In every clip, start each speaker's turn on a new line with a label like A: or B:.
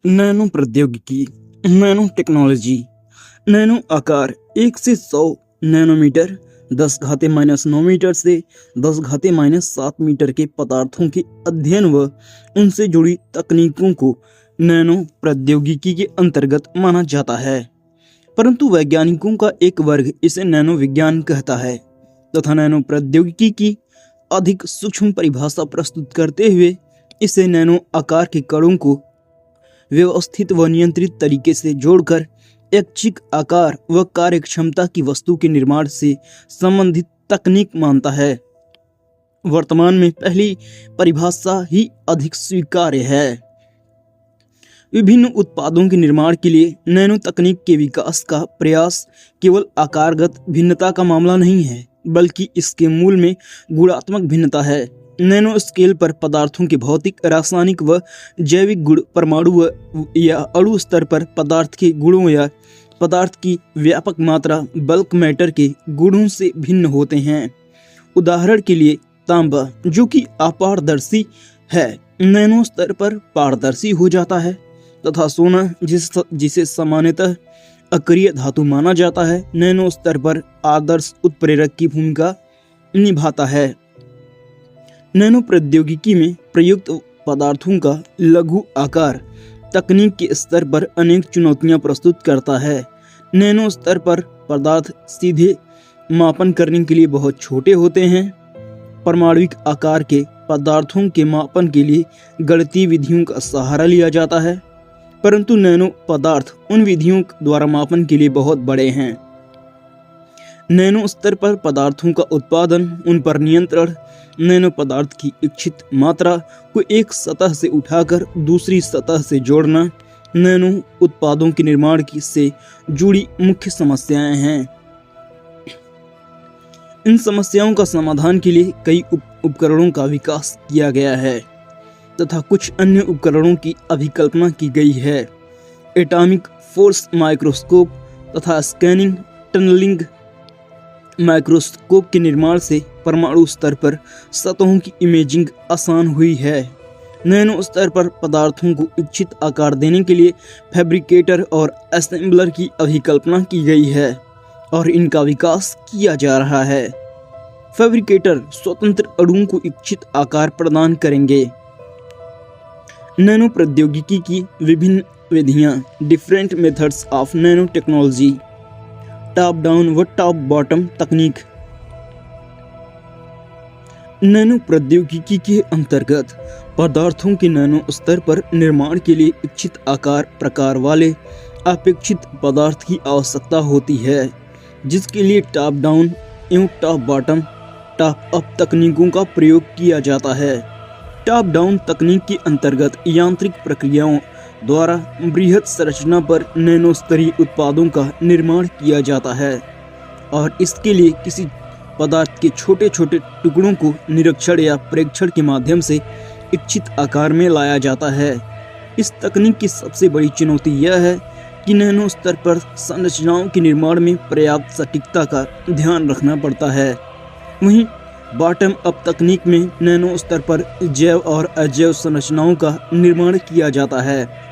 A: Nano प्रौद्योगिकी, nano technology. Nano आकार 1 से 100 नैनोमीटर, 10 घाते -9 मीटर से 10 घाते -7 मीटर के पदार्थों के अध्ययन व उनसे जुड़ी तकनीकों को नैनो प्रौद्योगिकी के अंतर्गत माना जाता है। परंतु वैज्ञानिकों का एक वर्ग इसे नैनो विज्ञान कहता है तथा नैनो प्रौद्योगिकी की अधिक सूक्ष्म परिभाषा प्रस्तुत करते हुए इसे नैनो आकार के कणों को व्यवस्थित व नियंत्रित तरीके से जोड़कर ऐच्छिक आकार व कार्यक्षमता की वस्तु के निर्माण से संबंधित तकनीक मानता है। वर्तमान में पहली परिभाषा ही अधिक स्वीकार्य है। विभिन्न उत्पादों के निर्माण के लिए नैनो तकनीक के विकास का प्रयास केवल आकारगत भिन्नता का मामला नहीं है, बल्कि इसके मूल में गुणात्मक भिन्नता है। नैनो स्केल पर पदार्थों के भौतिक, रासायनिक व जैविक गुण परमाणु या अणु स्तर पर पदार्थ के गुणों या पदार्थ की व्यापक मात्रा बल्क मैटर के गुणों से भिन्न होते हैं। उदाहरण के लिए तांबा, जो कि अपारदर्शी है, नैनो स्तर पर पारदर्शी हो जाता है तथा सोना, जिसे सामान्यतः अक्रिय धातु माना जाता है, नैनो स्तर पर आदर्श उत्प्रेरक की भूमिका निभाता है। नैनो प्रौद्योगिकी में प्रयुक्त पदार्थों का लघु आकार तकनीक के स्तर पर अनेक चुनौतियां प्रस्तुत करता है। नैनो स्तर पर पदार्थ सीधे मापन करने के लिए बहुत छोटे होते हैं। परमाणुविक आकार के पदार्थों के मापन के लिए गणितीय विधियों का सहारा लिया जाता है, परंतु नैनो पदार्थ उन विधियों द्वारा मापन के लिए बहुत बड़े हैं। नैनो स्तर पर पदार्थों का उत्पादन, उन पर नियंत्रण, नैनो पदार्थ की इच्छित मात्रा को एक सतह से उठाकर दूसरी सतह से जोड़ना नैनो उत्पादों के निर्माण से जुड़ी मुख्य समस्याएं हैं। इन समस्याओं का समाधान के लिए कई उपकरणों का विकास किया गया है तथा कुछ अन्य उपकरणों की अभिकल्पना की गई है। एटॉमिक फोर्स माइक्रोस्कोप तथा स्कैनिंग टनलिंग माइक्रोस्कोप के निर्माण से परमाणु स्तर पर सतहों की इमेजिंग आसान हुई है। नैनो स्तर पर पदार्थों को इच्छित आकार देने के लिए फैब्रिकेटर और असेंबलर की अभिकल्पना की गई है और इनका विकास किया जा रहा है। फैब्रिकेटर स्वतंत्र अणुओं को इच्छित आकार प्रदान करेंगे। नैनो प्रौद्योगिकी की विभिन्न विधियां, different methods of nano technology. Top down व टॉप बॉटम तकनीक। नैनो प्रौद्योगिकी के अंतर्गत पदार्थों के नैनो स्तर पर निर्माण के लिए इच्छित आकार प्रकार वाले अपेक्षित पदार्थ की आवश्यकता होती है, जिसके लिए टॉप डाउन एवं टॉप बॉटम टॉप अप तकनीकों का प्रयोग किया जाता है। टॉप डाउन तकनीक के अंतर्गत यांत्रिक प्रक्रियाओं द्वारा बृहत संरचना पर नैनो स्तरीय उत्पादों का निर्माण किया जाता है और इसके लिए किसी पदार्थ के छोटे छोटे टुकड़ों को निरीक्षण या प्रेक्षण के माध्यम से इच्छित आकार में लाया जाता है। इस तकनीक की सबसे बड़ी चुनौती यह है कि नैनो स्तर पर संरचनाओं के निर्माण में पर्याप्त सटीकता का ध्यान रखना पड़ता है। वहीं बॉटम अप तकनीक में नैनो स्तर पर जैव और अजैव संरचनाओं का निर्माण किया जाता है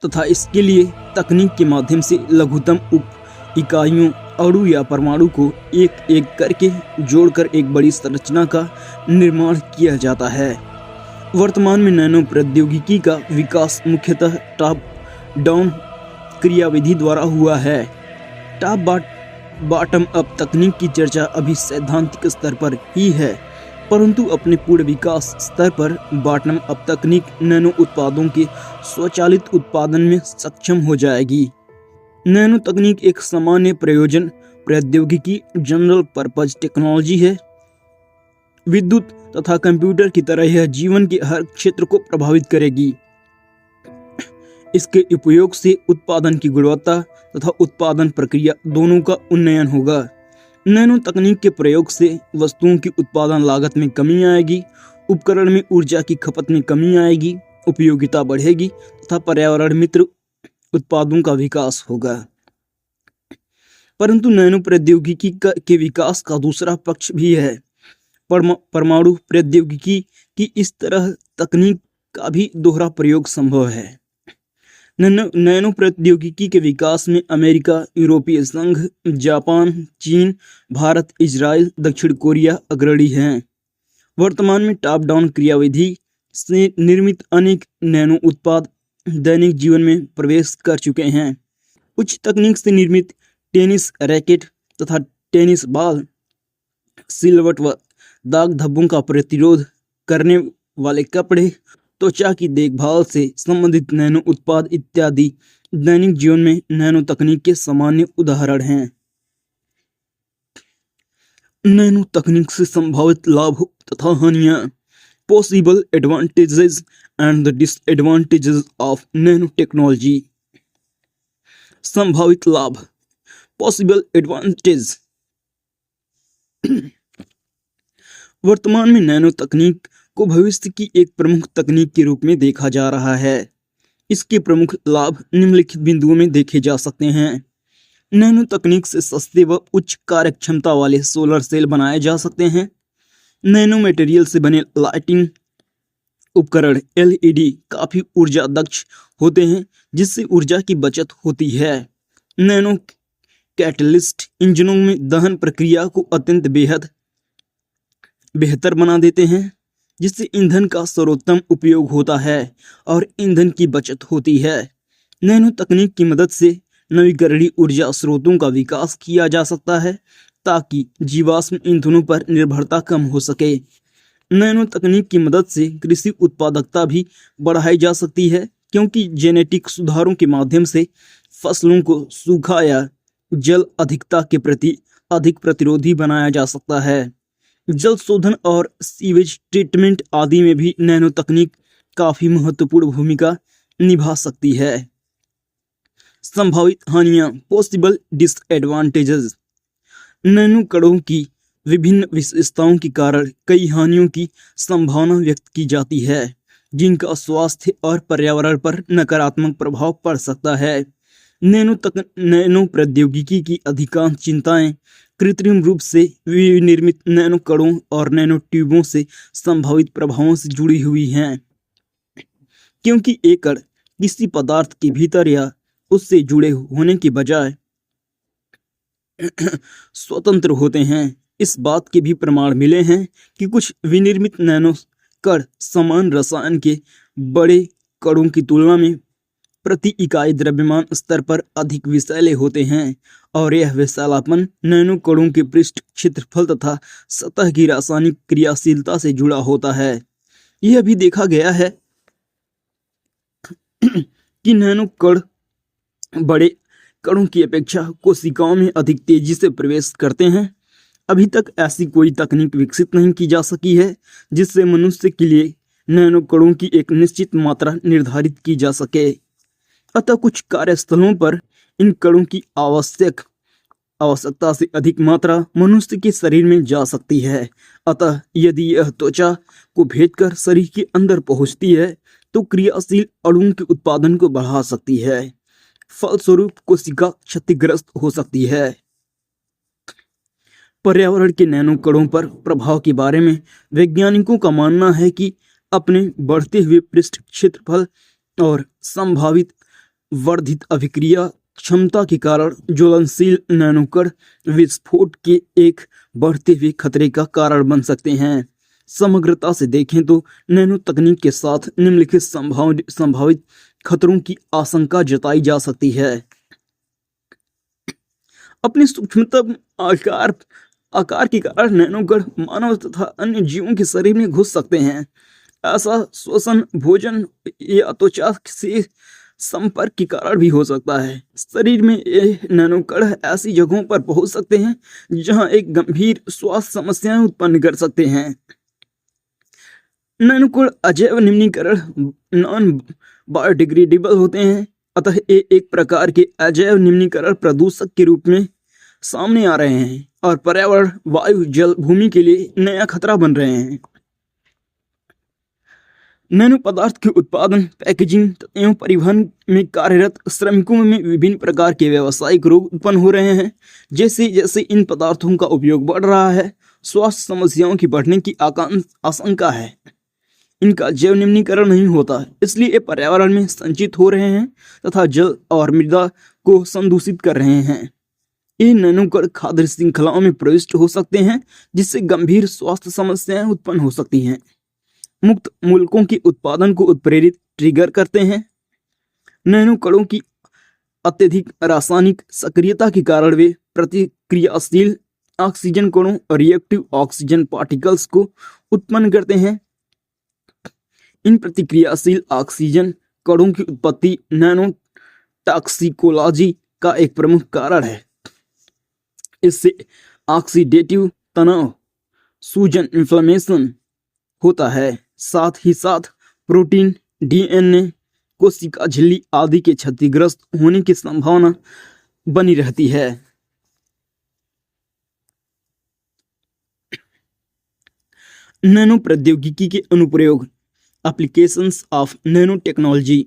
A: तथा इसके लिए तकनीक के माध्यम से लघुतम उप इकाइयों, अणु या परमाणु को एक एक करके जोड़कर एक बड़ी संरचना का निर्माण किया जाता है। वर्तमान में नैनो प्रौद्योगिकी का विकास मुख्यतः टॉप डाउन क्रियाविधि द्वारा हुआ है। टॉप बॉटम अप तकनीक की चर्चा अभी सैद्धांतिक स्तर पर ही है, परंतु अपने पूर्ण विकास स्तर पर बॉटम अप तकनीक नैनो उत्पादों के स्वचालित उत्पादन में सक्षम हो जाएगी। नैनो तकनीक एक सामान्य प्रयोजन प्रौद्योगिकी, जनरल पर्पज टेक्नोलॉजी है। विद्युत तथा कंप्यूटर की तरह यह जीवन के हर क्षेत्र को प्रभावित करेगी। इसके उपयोग से उत्पादन की गुणवत्ता तथा उत्पादन प्रक्रिया दोनों का उन्नयन होगा। नैनो तकनीक के प्रयोग से वस्तुओं की उत्पादन लागत में कमी आएगी, उपकरण में ऊर्जा की खपत में कमी आएगी, उपयोगिता बढ़ेगी तथा पर्यावरण मित्र उत्पादों का विकास होगा। परंतु नैनो प्रौद्योगिकी के विकास का दूसरा पक्ष भी है। परमाणु प्रौद्योगिकी की इस तरह तकनीक का भी दोहरा प्रयोग संभव है। नैनो प्रौद्योगिकी के विकास में अमेरिका, यूरोपीय संघ, जापान, चीन, भारत, इजराइल, दक्षिण कोरिया अग्रणी हैं। वर्तमान में टॉप डाउन क्रियाविधि से निर्मित अनेक नैनो उत्पाद दैनिक जीवन में प्रवेश कर चुके हैं। उच्च तकनीक से निर्मित टेनिस रैकेट तथा टेनिस बॉल, सिलवट व दाग धब्बों का प्रतिरोध करने वाले कपड़े, त्वचा की देखभाल से संबंधित नैनो उत्पाद इत्यादि दैनिक जीवन में नैनो तकनीक के सामान्य उदाहरण हैं। नैनो तकनीक से संभावित लाभ तथा हानियां, possible advantages and the disadvantages of nano technology. संभावित लाभ, पॉसिबल एडवांटेज। वर्तमान में नैनो तकनीक को भविष्य की एक प्रमुख तकनीक के रूप में देखा जा रहा है। इसके प्रमुख लाभ निम्नलिखित बिंदुओं में देखे जा सकते हैं। नैनो तकनीक से सस्ते व उच्च कार्यक्षमता वाले सोलर सेल बनाए जा सकते हैं। नैनो मटेरियल से बने लाइटिंग उपकरण एलईडी काफी ऊर्जा दक्ष होते हैं, जिससे ऊर्जा की बचत होती है। नैनो कैटलिस्ट इंजनों में दहन प्रक्रिया को अत्यंत बेहतर बना देते हैं, जिससे ईंधन का सर्वोत्तम उपयोग होता है और ईंधन की बचत होती है। नैनो तकनीक की मदद से नवीकरणीय ऊर्जा स्रोतों का विकास किया जा सकता है ताकि जीवाश्म ईंधनों पर निर्भरता कम हो सके। नैनो तकनीक की मदद से कृषि उत्पादकता भी बढ़ाई जा सकती है, क्योंकि जेनेटिक सुधारों के माध्यम से फसलों को सूखा या जल अधिकता के प्रति अधिक प्रतिरोधी बनाया जा सकता है। जल शोधन और सीवेज ट्रीटमेंट आदि में भी नैनो तकनीक काफी महत्वपूर्ण भूमिका निभा सकती है। संभावित हानियां, पॉसिबल डिसएडवांटेजेस। नैनो कणों की विभिन्न विशेषताओं के कारण कई हानियों की संभावना व्यक्त की जाती है, जिनका स्वास्थ्य और पर्यावरण पर नकारात्मक प्रभाव पड़ सकता है। नैनो प्रौद्योगिकी की अधिकांश चिंताएं कृत्रिम रूप से विनिर्मित नैनो कणों और नैनो ट्यूबों से संभावित प्रभावों से जुड़ी हुई हैं, क्योंकि एक कण किसी पदार्थ के भीतर या उससे जुड़े होने के बजाय स्वतंत्र होते हैं। इस बात के भी प्रमाण मिले हैं कि कुछ विनिर्मित नैनो कण समान रसायन के बड़े कणों की तुलना में प्रति इकाई द्रव्यमान स्तर पर अधिक विषैले होते हैं, और यह विषैलापन नैनो कणों के पृष्ठ क्षेत्रफल तथा सतह की रासायनिक क्रियाशीलता से जुड़ा होता है। यह भी देखा गया है कि नैनो कण बड़े कणों की अपेक्षा कोशिकाओं में अधिक तेजी से प्रवेश करते हैं। अभी तक ऐसी कोई तकनीक विकसित नहीं की जा सकी है जिससे मनुष्य के लिए नैनो कणों की एक निश्चित मात्रा निर्धारित की जा सके। अतः कुछ कार्यस्थलों पर इन कणों की आवश्यकता से अधिक मात्रा मनुष्य के शरीर में जा सकती है। अतः यदि यह त्वचा को भेदकर शरीर के अंदर पहुंचती है तो क्रियाशील अणुओं के उत्पादन को बढ़ा सकती है। फलस्वरूप कोशिका क्षतिग्रस्त हो सकती है। पर्यावरण के नैनो कणों पर प्रभाव के बारे में वैज्ञानिकों का मानना है कि अपने बढ़ते हुए पृष्ठ क्षेत्रफल और संभावित वर्धित अभिक्रिया क्षमता के कारण ज्वलनशील नैनोकण विस्फोट के एक बढ़ते हुए खतरे का कारण बन सकते हैं। समग्रता से देखें तो नैनो तकनीक के साथ निम्नलिखित संभावित खतरों की आशंका जताई जा सकती है। अपने सूक्ष्मतम आकार के कारण नैनोकण मानव तथा अन्य जीवों के शरीर में घुस सकते हैं। ऐसा श्वसन, भोजन या त्वचा से संपर्क के कारण भी हो सकता है। शरीर में ये नैनोकण ऐसी जगहों पर पहुंच सकते हैं जहां एक गंभीर स्वास्थ्य समस्याएं उत्पन्न कर सकते हैं। नैनोकण अजैव निम्नीकरण नॉन बायोडिग्रेडेबल होते हैं, अतः ये एक प्रकार के अजैव निम्नीकरण प्रदूषक के रूप में सामने आ रहे हैं और पर्यावरण, वायु, जल, भूमि के लिए नया खतरा बन रहे हैं। नैनो पदार्थ के उत्पादन, पैकेजिंग एवं परिवहन में कार्यरत श्रमिकों में विभिन्न प्रकार के व्यावसायिक रोग उत्पन्न हो रहे हैं। जैसे जैसे इन पदार्थों का उपयोग बढ़ रहा है, स्वास्थ्य समस्याओं की बढ़ने की आशंका है। इनका जैव निम्नीकरण नहीं होता, इसलिए ये पर्यावरण में संचित हो रहे हैं तथा जल और मृदा को संदूषित कर रहे हैं। ये नैनोकण खाद्य श्रृंखलाओं में प्रविष्ट हो सकते हैं, जिससे गंभीर स्वास्थ्य समस्याएं उत्पन्न हो सकती हैं। मुक्त मूलकों के उत्पादन को उत्प्रेरित ट्रिगर करते हैं। नैनोकणों की अत्यधिक रासायनिक सक्रियता के कारण वे प्रतिक्रियाशील ऑक्सीजन कणों और रिएक्टिव ऑक्सीजन पार्टिकल्स को उत्पन्न करते हैं। इन प्रतिक्रियाशील ऑक्सीजन कणों की उत्पत्ति नैनो टॉक्सिकोलॉजी का एक प्रमुख कारण है। इससे ऑक्सीडेटिव तनाव, सूजन, इन्फ्लेमेशन होता है। साथ ही साथ प्रोटीन, डीएनए, कोशिका झिल्ली आदि के क्षतिग्रस्त होने की संभावना बनी रहती है। नैनो प्रौद्योगिकी के अनुप्रयोग, एप्लीकेशंस ऑफ नैनो टेक्नोलॉजी।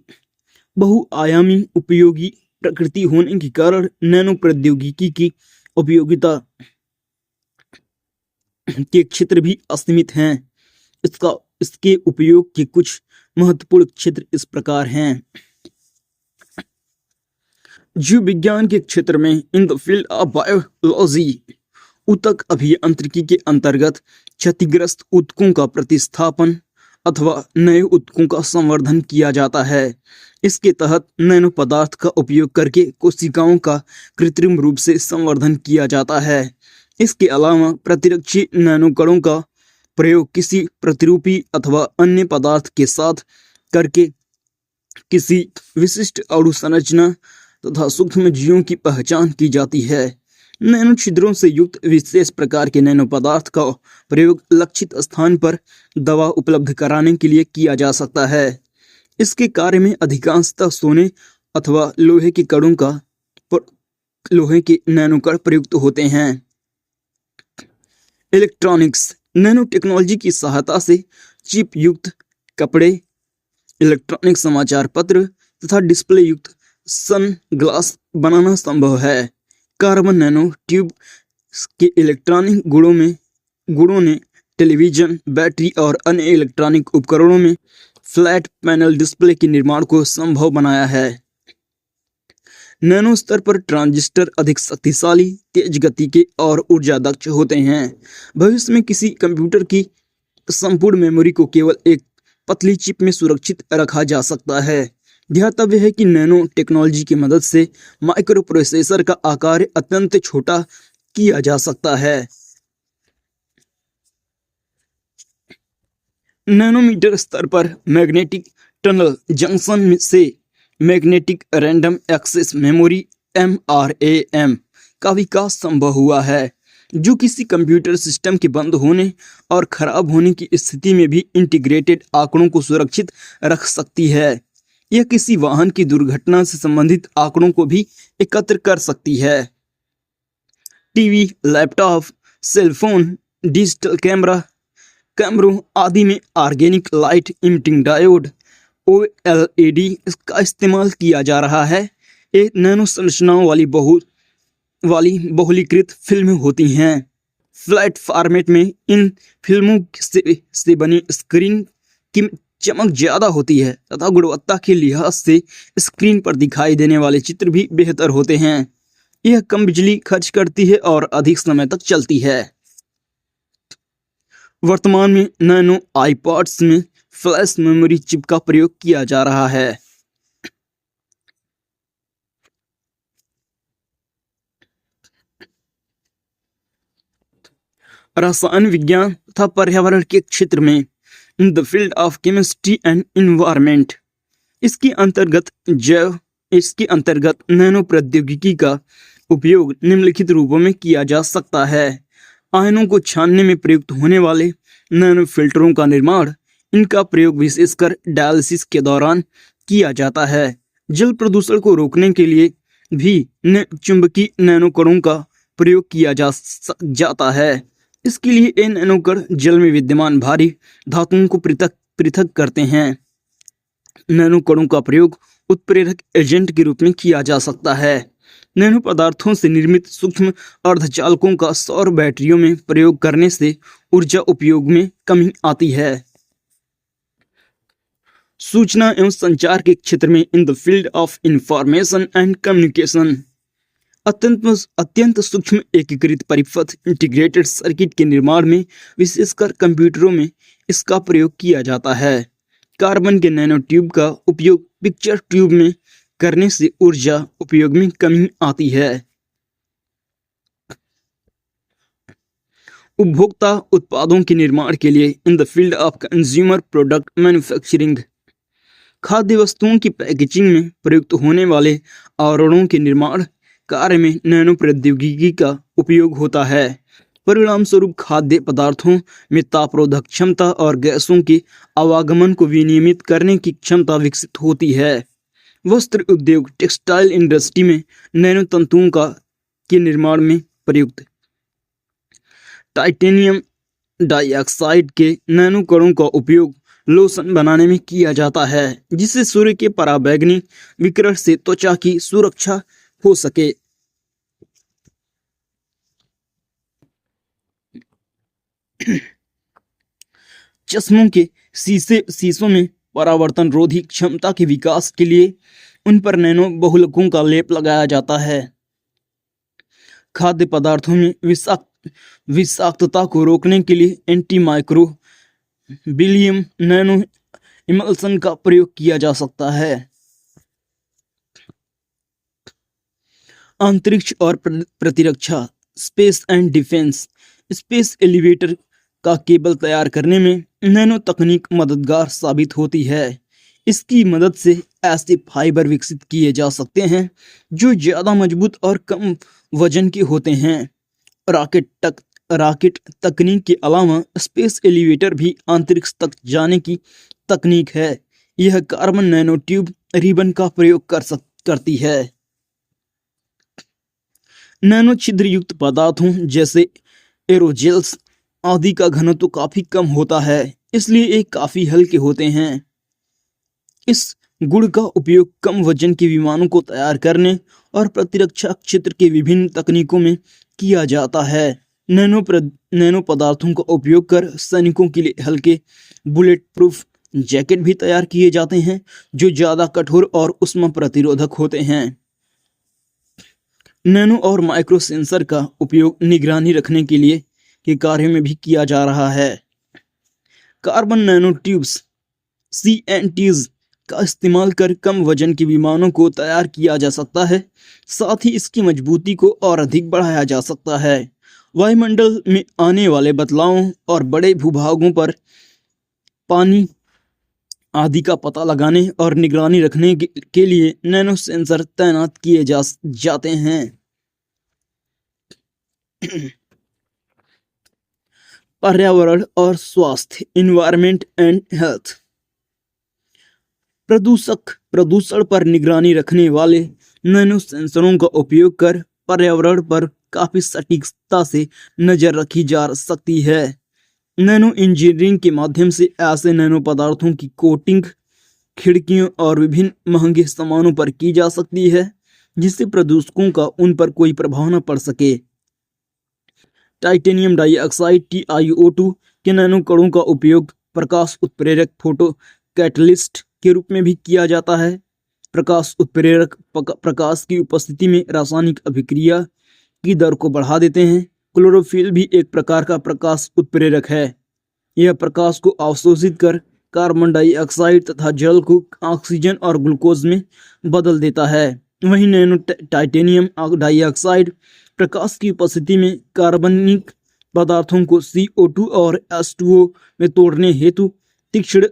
A: बहुआयामी उपयोगी प्रकृति होने के कारण नैनो प्रौद्योगिकी की उपयोगिता के क्षेत्र भी असीमित हैं। इसके उपयोग के कुछ महत्वपूर्ण क्षेत्र इस प्रकार हैं। जीव विज्ञान के क्षेत्र में in the field of biology, ऊतक अभियांत्रिकी के अंतर्गत क्षतिग्रस्त ऊतकों का प्रतिस्थापन अथवा नए ऊतकों का संवर्धन किया जाता है। इसके तहत नैनो पदार्थ का उपयोग करके कोशिकाओं का कृत्रिम रूप से संवर्धन किया जाता है। इसके अलावा प्रतिरक्षी नैनोकणों का प्रयोग किसी प्रतिरूपी अथवा अन्य पदार्थ के साथ करके किसी विशिष्ट अणुसंरचना तथा सूक्ष्म जीवों की पहचान की जाती है। नैनो छिद्रों से युक्त विशेष प्रकार के नैनो पदार्थ का प्रयोग लक्षित स्थान पर दवा उपलब्ध कराने के लिए किया जा सकता है। इसके कार्य में अधिकांशतः सोने अथवा लोहे के कणों का लोहे के नैनोकण प्रयुक्त होते हैं। इलेक्ट्रॉनिक्स, नैनो टेक्नोलॉजी की सहायता से चिप युक्त कपड़े, इलेक्ट्रॉनिक समाचार पत्र तथा डिस्प्ले युक्त सन ग्लास बनाना संभव है। कार्बन नैनो ट्यूब के इलेक्ट्रॉनिक गुणों ने टेलीविजन, बैटरी और अन्य इलेक्ट्रॉनिक उपकरणों में फ्लैट पैनल डिस्प्ले के निर्माण को संभव बनाया है। नैनो स्तर पर ट्रांजिस्टर अधिक शक्तिशाली, तेज गति के और ऊर्जा दक्ष होते हैं। भविष्य में किसी कंप्यूटर की संपूर्ण मेमोरी को केवल एक पतली चिप में सुरक्षित रखा जा सकता है। ध्यातव्य है कि नैनो टेक्नोलॉजी की मदद से माइक्रो प्रोसेसर का आकार अत्यंत छोटा किया जा सकता है। नैनोमीटर स्तर पर मैग्नेटिक टनल जंक्शन से magnetic random access memory MRAM का विकास संभव हुआ है, जो किसी कंप्यूटर सिस्टम के बंद होने और खराब होने की स्थिति में भी इंटीग्रेटेड आंकड़ों को सुरक्षित रख सकती है। यह किसी वाहन की दुर्घटना से संबंधित आंकड़ों को भी एकत्र कर सकती है। टीवी, लैपटॉप, सेलफोन, डिजिटल कैमरों आदि में organic light emitting diode OLED का इस्तेमाल किया जा रहा है। ये नैनो संरचनाओं वाली बहुलीकृत फिल्में होती हैं। फ्लैट फॉर्मेट में इन फिल्मों से बनी स्क्रीन की चमक ज़्यादा होती है तथा गुणवत्ता के लिहाज से स्क्रीन पर दिखाई देने वाले चित्र भी बेहतर होते हैं। यह कम बिजली खर्च करती है और अधिक समय तक चलती है। वर्तमान में नैनो आईपॉड्स में फ्लैश मेमोरी चिप का प्रयोग किया जा रहा है। रसायन विज्ञान तथा पर्यावरण के क्षेत्र में in the field of chemistry and environment, इसके अंतर्गत नैनो प्रौद्योगिकी का उपयोग निम्नलिखित रूपों में किया जा सकता है। आयनों को छानने में प्रयुक्त होने वाले नैनो फिल्टरों का निर्माण, इनका प्रयोग विशेषकर डायलिसिस के दौरान किया जाता है। जल प्रदूषण को रोकने के लिए भी चुंबकीय नैनोकणों का प्रयोग किया जाता है। इसके लिए ये नैनोकण जल में विद्यमान भारी धातुओं को पृथक करते हैं। नैनोकणों का प्रयोग उत्प्रेरक एजेंट के रूप में किया जा सकता है। नैनो पदार्थों से निर्मित सूक्ष्म अर्धचालकों का सौर बैटरियों में प्रयोग करने से ऊर्जा उपयोग में कमी आती है। सूचना एवं संचार के क्षेत्र में in the field of information and communication अत्यंत सूक्ष्म एकीकृत परिपथ इंटीग्रेटेड सर्किट के निर्माण में विशेषकर कंप्यूटरों में इसका प्रयोग किया जाता है। कार्बन के नैनो ट्यूब का उपयोग पिक्चर ट्यूब में करने से ऊर्जा उपयोग में कमी आती है। उपभोक्ता उत्पादों के निर्माण के लिए in the field of consumer product manufacturing खाद्य वस्तुओं की पैकेजिंग में प्रयुक्त होने वाले आवरणों के निर्माण कार्य में नैनो प्रौद्योगिकी का उपयोग होता है। परिणाम स्वरूप खाद्य पदार्थों में तापरोधक क्षमता और गैसों के आवागमन को विनियमित करने की क्षमता विकसित होती है। वस्त्र उद्योग टेक्सटाइल इंडस्ट्री में नैनो तंतुओं के निर्माण में प्रयुक्त टाइटेनियम डाइऑक्साइड के नैनो कणों का उपयोग लोशन बनाने में किया जाता है, जिससे सूर्य के पराबैंगनी विकिरण से त्वचा की सुरक्षा हो सके। चश्मों के शीशों में परावर्तन रोधी क्षमता के विकास के लिए उन पर नैनो बहुलकों का लेप लगाया जाता है। खाद्य पदार्थों में विषाक्तता को रोकने के लिए एंटीमाइक्रोबियम नैनो इमल्सन का प्रयोग किया जा सकता है। अंतरिक्ष और प्रतिरक्षा space and defence space elevator का केबल तैयार करने में नैनो तकनीक मददगार साबित होती है। इसकी मदद से ऐसे फाइबर विकसित किए जा सकते हैं जो ज़्यादा मजबूत और कम वजन के होते हैं। रॉकेट तकनीक के अलावा स्पेस एलिवेटर भी अंतरिक्ष तक जाने की तकनीक है। यह कार्बन नैनो ट्यूब रिबन का प्रयोग करती है। नैनो छिद्र युक्त पदार्थों जैसे एरोजेल्स आदि का घनत्व काफी कम होता है, इसलिए ये काफी हल्के होते हैं। इस गुण का उपयोग कम वजन के विमानों को तैयार करने और प्रतिरक्षा क्षेत्र के विभिन्न तकनीकों में किया जाता है। नैनो पदार्थों का उपयोग कर सैनिकों के लिए हल्के बुलेट प्रूफ जैकेट भी तैयार किए जाते हैं, जो ज्यादा कठोर और उष्मा प्रतिरोधक होते हैं। नैनो और माइक्रो सेंसर का उपयोग निगरानी रखने के कार्य में भी किया जा रहा है। कार्बन नैनो ट्यूब्स CNTs का इस्तेमाल कर कम वजन के विमानों को तैयार किया जा सकता है। साथ ही इसकी मजबूती को और अधिक बढ़ाया जा सकता है। वायुमंडल में आने वाले बदलावों और बड़े भूभागों पर पानी आदि का पता लगाने और निगरानी रखने के लिए नैनो सेंसर तैनात किए जाते हैं। पर्यावरण और स्वास्थ्य इन्वायरमेंट एंड हेल्थ प्रदूषण पर निगरानी रखने वाले नैनो सेंसरों का उपयोग कर पर्यावरण पर काफी सटीकता से नजर रखी जा सकती है। नैनो इंजीनियरिंग के माध्यम से ऐसे नैनो पदार्थों की कोटिंग खिड़कियों और विभिन्न महंगे सामानों पर की जा सकती है, जिससे प्रदूषकों का उन पर कोई प्रभाव न पड़ सके। टाइटेनियम डाइऑक्साइड TiO2 के नैनो कणों का उपयोग प्रकाश उत्प्रेरक फोटो कैटलिस्ट के रूप में भी किया जाता है। प्रकाश उत्प्रेरक प्रकाश की उपस्थिति में रासायनिक अभिक्रिया की दर को बढ़ा देते हैं। क्लोरोफिल भी एक प्रकार का प्रकाश उत्प्रेरक है। यह प्रकाश को अवशोषित कर कार्बन डाइऑक्साइड तथा जल को ऑक्सीजन और ग्लूकोज में बदल देता है। वहीं नैनो टाइटेनियम डाइऑक्साइड प्रकाश की उपस्थिति में कार्बनिक पदार्थों को CO2 और H2O में तोड़ने हेतु तीक्ष्ण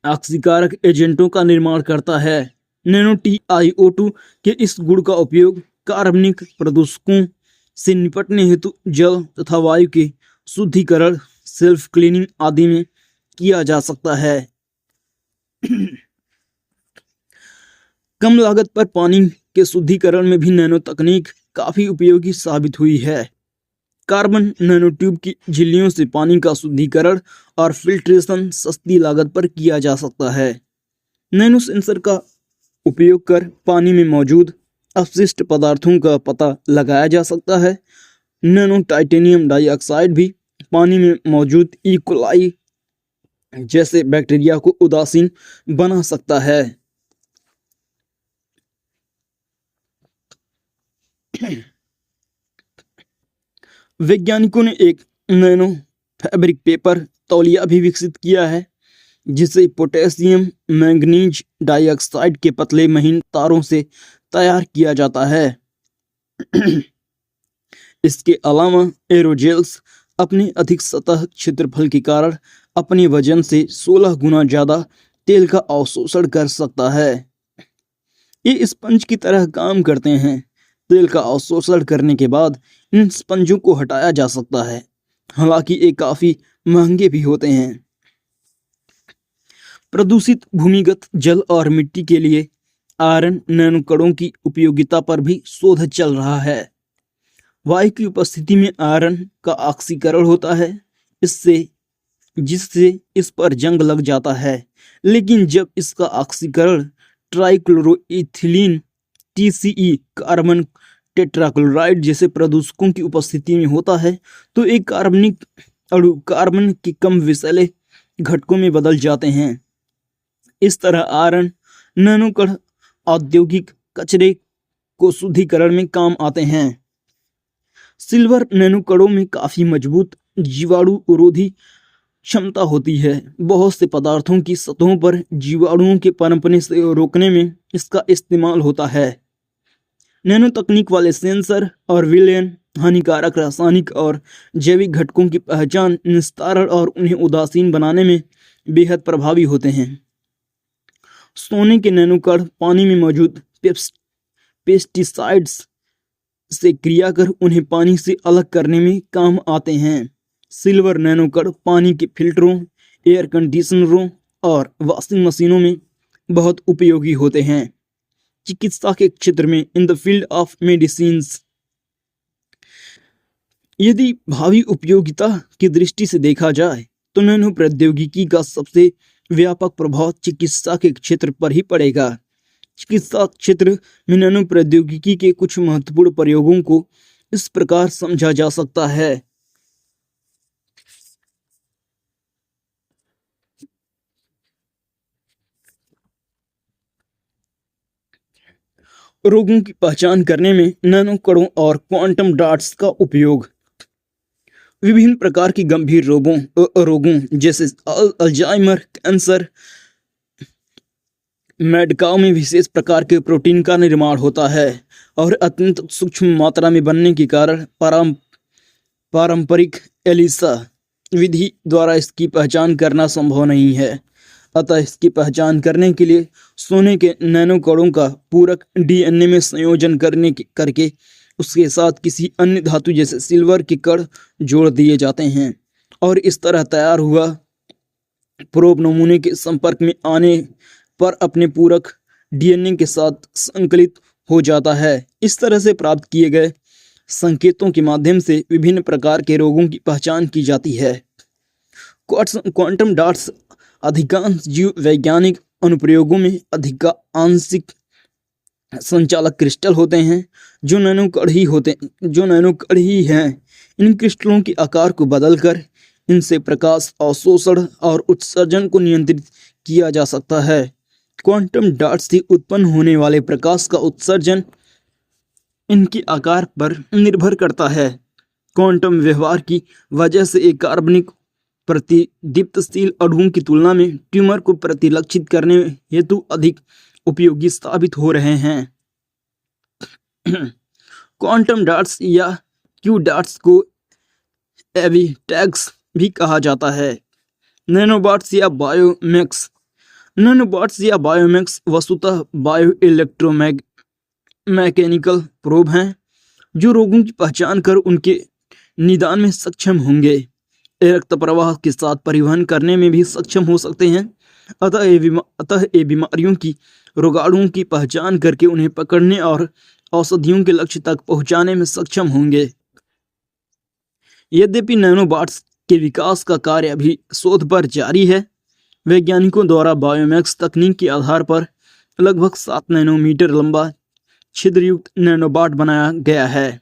A: ऑक्सीकारक एजेंटों का निर्माण करता है। नैनो TiO2 के इस गुण का उपयोग कार्बनिक प्रदूषकों से निपटने हेतु जल तथा वायु के शुद्धिकरण, सेल्फ क्लीनिंग आदि में किया जा सकता है। कम लागत पर पानी के शुद्धिकरण में भी नैनो तकनीक काफी उपयोगी साबित हुई है। कार्बन नैनो ट्यूब की झिल्लियों से पानी का शुद्धिकरण और फिल्ट्रेशन सस्ती लागत पर किया जा सकता है। नैनो सेंसर का उपयोग कर पानी में मौजूद अपशिष्ट पदार्थों का पता लगाया जा सकता है। नैनो टाइटेनियम डाइऑक्साइड भी पानी में मौजूद E. coli जैसे बैक्टीरिया को उदासीन बना सकता है। वैज्ञानिकों ने एक नैनो फैब्रिक पेपर तौलिया भी विकसित किया है जिसे पोटेशियम मैंगनीज डाइऑक्साइड के पतले महीन तारों से तैयार किया जाता है। इसके अलावा एरोजेल्स अपने अधिक सतह क्षेत्रफल के कारण अपने वजन से 16 गुना ज्यादा तेल का अवशोषण कर सकता है। ये स्पंज की तरह काम करते हैं। तेल का अवशोषण करने के बाद इन स्पंजों को हटाया जा सकता है, हालांकि ये काफी महंगे भी होते हैं। प्रदूषित भूमिगत जल और मिट्टी के लिए आयरन नैनोकणों की उपयोगिता पर भी शोध चल रहा है। वायु की उपस्थिति में आयरन का ऑक्सीकरण होता है, जिससे इस पर जंग लग जाता है। लेकिन जब इसका ऑक्सीकरण ट्राइक्लोरोइथिलीन TCE कार्बन टेट्राक्लोराइड जैसे प्रदूषकों की उपस्थिति में होता है तो एक कार्बनिक अणु कार्बन के कम विषैले घटकों में बदल जाते हैं। इस तरह आयरन नैनोकण औद्योगिक कचरे को शुद्धिकरण में काम आते हैं। सिल्वर नैनोकणों में काफी मजबूत जीवाणुरोधी क्षमता होती है। बहुत से पदार्थों की सतहों पर जीवाणुओं के पनपने से रोकने में इसका इस्तेमाल होता है। नैनो तकनीक वाले सेंसर और विलयन हानिकारक रासायनिक और जैविक घटकों की पहचान, निस्तारण और उन्हें उदासीन बनाने में बेहद प्रभावी होते हैं। सोने के नैनोकण पानी में मौजूद पेस्टिसाइड्स से क्रिया कर उन्हें पानी से अलग करने में काम आते हैं। सिल्वर नैनोकण पानी के फिल्टरों, एयर कंडीशनरों और वॉशिंग मशीनों में बहुत उपयोगी होते हैं। चिकित्सा के क्षेत्र में in the field of medicines, यदि भावी उपयोगिता की दृष्टि से देखा जाए तो नैनो प्रौद्योगिकी का सबसे व्यापक प्रभाव चिकित्सा के क्षेत्र पर ही पड़ेगा। चिकित्सा क्षेत्र में नैनो प्रौद्योगिकी के कुछ महत्वपूर्ण प्रयोगों को इस प्रकार समझा जा सकता है। रोगों की पहचान करने में नैनो कणों और क्वांटम डॉट्स का उपयोग। विभिन्न प्रकार की गंभीर रोगों जैसे अल्जाइमर, कैंसर, मेडकाओं में विशेष प्रकार के प्रोटीन का निर्माण होता है और अत्यंत सूक्ष्म मात्रा में बनने के कारण पारंपरिक एलिसा विधि द्वारा इसकी पहचान करना संभव नहीं है। अतः इसकी पहचान करने के लिए सोने के नैनोकणों का पूरक DNA में संयोजन करके उसके साथ किसी अन्य धातु जैसे सिल्वर के कण जोड़ दिए जाते हैं और इस तरह तैयार हुआ प्रोब नमूने के संपर्क में आने पर अपने पूरक DNA के साथ संकलित हो जाता है। इस तरह से प्राप्त किए गए संकेतों के माध्यम से विभिन्न प्रकार के रोगों की पहचान की जाती है। क्वांटम डॉट्स अधिकांश जीव वैज्ञानिक अनुप्रयोगों में आंशिक संचालक क्रिस्टल होते हैं जो नैनोकण ही हैं। इन क्रिस्टलों के आकार को बदलकर इनसे प्रकाश अवशोषण और उत्सर्जन को नियंत्रित किया जा सकता है। क्वांटम डॉट्स से उत्पन्न होने वाले प्रकाश का उत्सर्जन इनके आकार पर निर्भर करता है। क्वांटम व्यवहार की वजह से एक कार्बनिक प्रतिदीप्तशील अणुओं की तुलना में ट्यूमर को प्रतिलक्षित करने हेतु अधिक उपयोगी साबित हो रहे हैं। क्वांटम डॉट्स या क्यू डॉट्स को एवी टैग्स भी कहा जाता है। नैनोबॉट्स या बायोमैक्स वस्तुतः बायो इलेक्ट्रोमैकेनिकल प्रोब हैं जो रोगों की पहचान कर उनके निदान में सक्षम होंगे। रक्त प्रवाह के साथ परिवहन करने में भी सक्षम हो सकते हैं। अतः ये बीमारियों की रोगाणुओं की पहचान करके उन्हें पकड़ने और औषधियों के लक्ष्य तक पहुंचाने में सक्षम होंगे। यद्यपि नैनोबॉट्स के विकास का कार्य अभी शोध पर जारी है, वैज्ञानिकों द्वारा बायोमैक्स तकनीक के आधार पर लगभग 7 नैनोमीटर लंबा छिद्रयुक्त नैनोबॉट बनाया गया है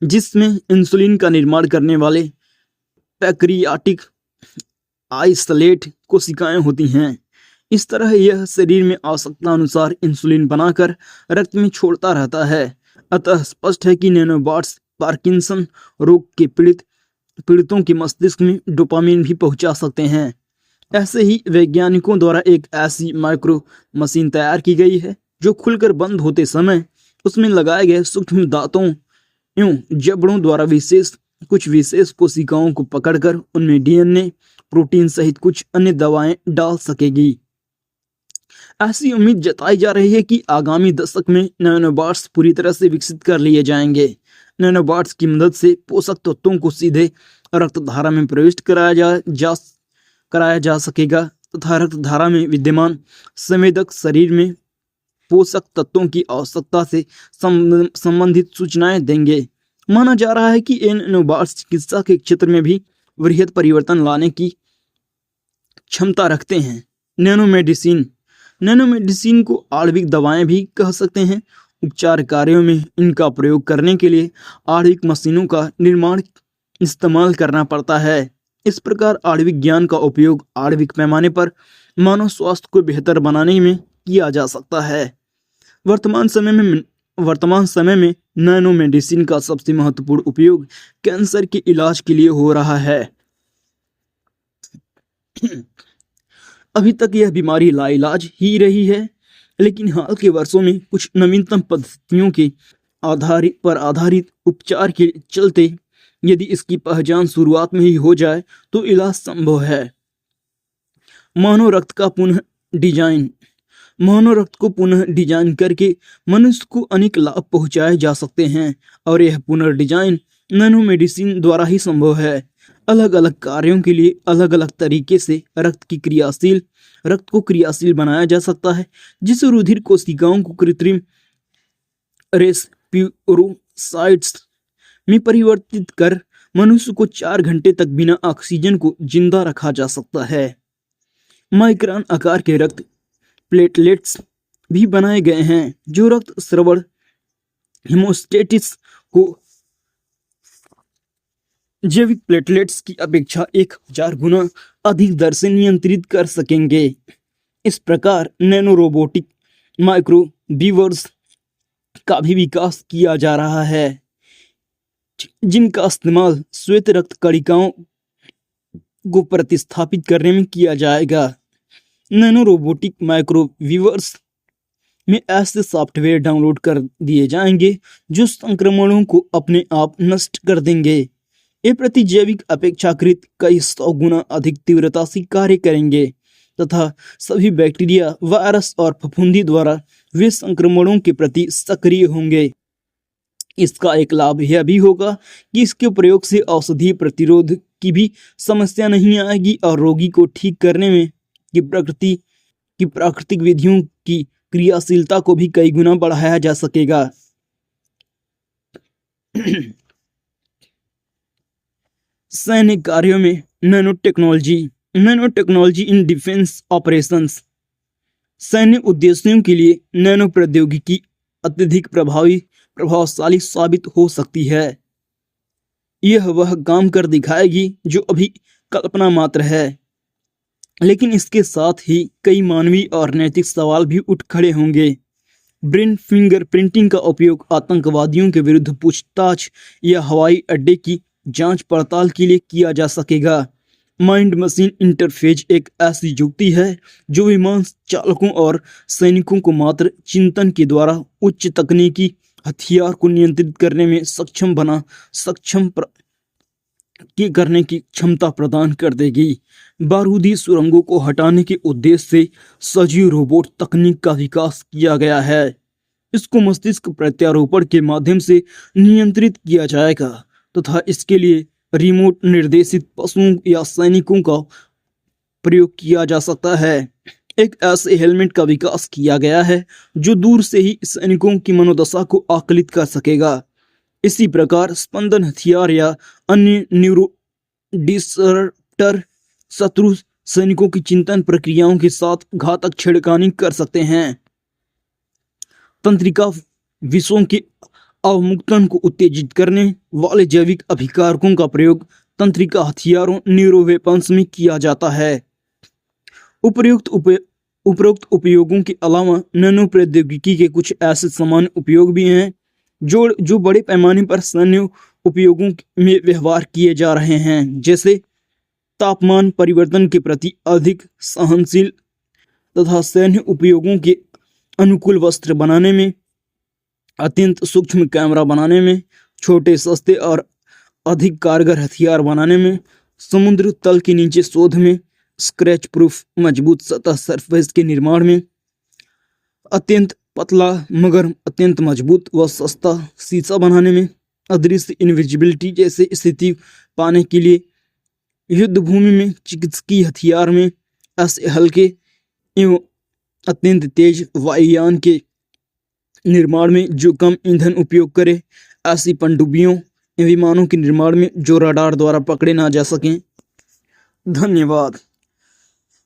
A: जिसमें इंसुलिन का निर्माण करने वाले पैक्रियाटिक आइसोलेट कोशिकाएं होती हैं। इस तरह यह शरीर में आवश्यकता अनुसार इंसुलिन बनाकर रक्त में छोड़ता रहता है। अतः स्पष्ट है कि नैनोबॉट्स पार्किंसन रोग के पीड़ितों के मस्तिष्क में डोपामिन भी पहुंचा सकते हैं। ऐसे ही वैज्ञानिकों द्वारा एक ऐसी माइक्रो मशीन तैयार की गई है जो खुलकर बंद होते समय उसमें लगाए गए सूक्ष्म दांतों एवं जबड़ों द्वारा कुछ विशेष कोशिकाओं को पकड़कर उनमें डीएनए, प्रोटीन सहित कुछ अन्य दवाएं डाल सकेगी। ऐसी उम्मीद जताई जा रही है कि आगामी दशक में नैनोबॉट्स पूरी तरह से विकसित कर लिए जाएंगे। नैनोबॉट्स की मदद से पोषक तत्वों को सीधे रक्तधारा में प्रविष्ट कराया जा सकेगा तथा रक्तधारा में विद्यमान संवेदक शरीर में पोषक तत्वों की आवश्यकता से संबंधित सूचनाएं देंगे। माना जा रहा है कि इन नैनोबॉट्स चिकित्सा के क्षेत्र में भी वृहद परिवर्तन लाने की क्षमता रखते हैं। नैनोमेडिसिन को आणविक दवाएं भी कह सकते हैं। उपचार कार्यों में इनका प्रयोग करने के लिए आणविक मशीनों का निर्माण इस्तेमाल करना पड़ता है। इस प्रकार आणविक ज्ञान का उपयोग आणविक पैमाने पर मानव स्वास्थ्य को बेहतर बनाने में किया जा सकता है। वर्तमान समय में नैनो मेडिसिन का सबसे महत्वपूर्ण उपयोग कैंसर के इलाज के लिए हो रहा है। अभी तक यह बीमारी लाइलाज ही रही है, लेकिन हाल के वर्षों में कुछ नवीनतम पद्धतियों के आधारित उपचार के चलते यदि इसकी पहचान शुरुआत में ही हो जाए तो इलाज संभव है। मानव रक्त को पुनः डिजाइन करके मनुष्य को अनेक लाभ पहुंचाए जा सकते हैं और यह पुनर्डिजाइन नैनो मेडिसिन द्वारा ही संभव है। अलग अलग कार्यों के लिए अलग अलग तरीके से रक्त को क्रियाशील बनाया जा सकता है, जिसे रुधिर कोशिकाओं को कृत्रिम रेस्पिरोसाइट्स में परिवर्तित कर मनुष्य को 4 घंटे तक बिना ऑक्सीजन को जिंदा रखा जा सकता है। माइक्रोन आकार के रक्त प्लेटलेट्स भी बनाए गए हैं जो रक्त स्राव हेमोस्टेसिस को जैविक प्लेटलेट्स की अपेक्षा 1000 गुना अधिक दर से नियंत्रित कर सकेंगे। इस प्रकार नैनो रोबोटिक माइक्रोवीवर्स का भी विकास किया जा रहा है, जिनका इस्तेमाल श्वेत रक्त कणिकाओं को प्रतिस्थापित करने में किया जाएगा। नैनो रोबोटिक माइक्रोवीवर्स में ऐसे सॉफ्टवेयर डाउनलोड कर दिए जाएंगे जो संक्रमणों को अपने आप नष्ट कर देंगे। ये प्रतिजैविक अपेक्षाकृत कई 100 गुना अधिक तीव्रता से कार्य करेंगे तथा सभी बैक्टीरिया, वायरस और फफूंदी द्वारा वे संक्रमणों के प्रति सक्रिय होंगे। इसका एक लाभ यह भी होगा कि इसके प्रयोग से औषधीय प्रतिरोध की भी समस्या नहीं आएगी और रोगी को ठीक करने में की प्राकृतिक विधियों की क्रियाशीलता को भी कई गुना बढ़ाया जा सकेगा। सैन्य कार्यों में nano technology in defence operations. सैन्य उद्देश्यों के लिए नैनो प्रौद्योगिकी अत्यधिक प्रभावशाली साबित हो सकती है। यह वह काम कर दिखाएगी जो अभी कल्पना मात्र है, लेकिन इसके साथ ही कई मानवीय और नैतिक सवाल भी उठ खड़े होंगे। ब्रेन फिंगरप्रिंटिंग का उपयोग आतंकवादियों के विरुद्ध पूछताछ या हवाई अड्डे की जांच पड़ताल के लिए किया जा सकेगा। माइंड मशीन इंटरफेज एक ऐसी युक्ति है जो विमान चालकों और सैनिकों को मात्र चिंतन के द्वारा उच्च तकनीकी हथियार को नियंत्रित करने में करने की क्षमता प्रदान कर देगी। बारूदी सुरंगों को हटाने के उद्देश्य से सजीव रोबोट तकनीक का विकास किया गया है। इसको मस्तिष्क प्रत्यारोपण के माध्यम से नियंत्रित किया जाएगा तथा इसके लिए रिमोट निर्देशित पशुओं या सैनिकों का प्रयोग किया जा सकता है। एक ऐसे हेलमेट का विकास किया गया है जो दूर से ही सैनिकों की मनोदशा को आकलित कर सकेगा। इसी प्रकार स्पंदन हथियार या अन्य न्यूरो डिसरप्टर शत्रु सैनिकों की चिंतन प्रक्रियाओं के साथ घातक छेड़खानी कर सकते हैं। तंत्रिका विषों के अवमुक्तन को उत्तेजित करने वाले जैविक अभिकारकों का प्रयोग तंत्रिका हथियारों न्यूरो वेपन्स में किया जाता है। उपरोक्त उपयोगों के अलावा नैनो प्रौद्योगिकी के कुछ ऐसे सामान्य उपयोग भी हैं जो बड़े पैमाने पर सैन्य उपयोगों में व्यवहार किए जा रहे हैं, जैसे तापमान परिवर्तन के प्रति अधिक सहनशील तथा सैन्य उपयोगों के अनुकूल वस्त्र बनाने में, अत्यंत सूक्ष्म कैमरा बनाने में, छोटे सस्ते और अधिक कारगर हथियार बनाने में, समुद्र तल के नीचे शोध में, स्क्रैच प्रूफ मजबूत सतह सरफेस के निर्माण में, अत्यंत पतला मगर अत्यंत मजबूत व सस्ता शीशा बनाने में, अदृश्य इनविजिबिलिटी जैसे स्थिति पाने के लिए युद्ध भूमि में, चिकित्सकीय हथियार में, ऐसे हल्के एवं अत्यंत तेज वायुयान के निर्माण में जो कम ईंधन उपयोग करे, ऐसी पनडुब्बियों विमानों के निर्माण में जो रडार द्वारा पकड़े ना जा सकें। धन्यवाद।